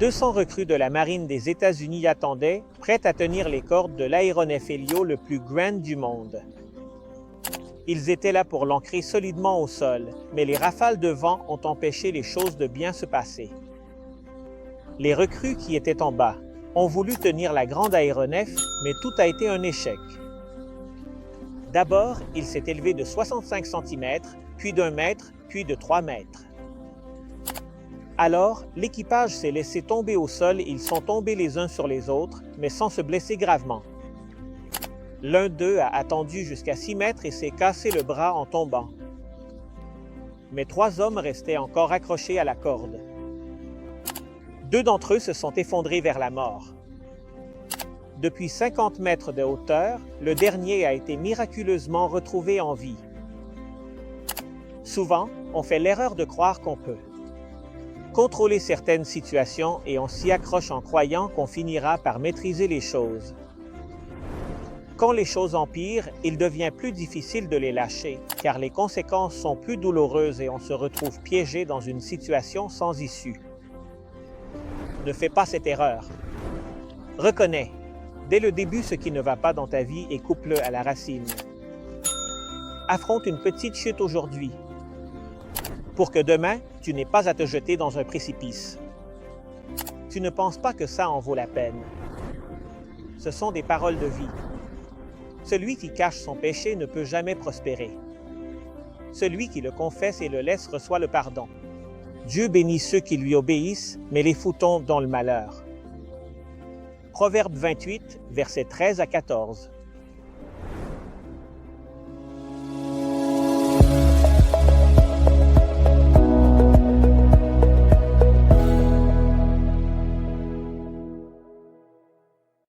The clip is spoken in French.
200 recrues de la marine des États-Unis attendaient, prêtes à tenir les cordes de l'aéronef Helio le plus grand du monde. Ils étaient là pour l'ancrer solidement au sol, mais les rafales de vent ont empêché les choses de bien se passer. Les recrues qui étaient en bas ont voulu tenir la grande aéronef, mais tout a été un échec. D'abord, il s'est élevé de 65 cm, puis d'1 mètre, puis de 3 mètres. Alors, l'équipage s'est laissé tomber au sol et ils sont tombés les uns sur les autres, mais sans se blesser gravement. L'un d'eux a attendu jusqu'à 6 mètres et s'est cassé le bras en tombant. Mais 3 hommes restaient encore accrochés à la corde. 2 d'entre eux se sont effondrés vers la mort. Depuis 50 mètres de hauteur, le dernier a été miraculeusement retrouvé en vie. Souvent, on fait l'erreur de croire qu'on peut contrôler certaines situations et on s'y accroche en croyant qu'on finira par maîtriser les choses. Quand les choses empirent, il devient plus difficile de les lâcher, car les conséquences sont plus douloureuses et on se retrouve piégé dans une situation sans issue. Ne fais pas cette erreur. Reconnais, dès le début, ce qui ne va pas dans ta vie et coupe-le à la racine. Affronte une petite chute aujourd'hui, pour que demain, tu n'aies pas à te jeter dans un précipice. Tu ne penses pas que ça en vaut la peine. Ce sont des paroles de vie. Celui qui cache son péché ne peut jamais prospérer. Celui qui le confesse et le laisse reçoit le pardon. Dieu bénit ceux qui lui obéissent, mais les fous tombent dans le malheur. Proverbe 28, versets 13 à 14.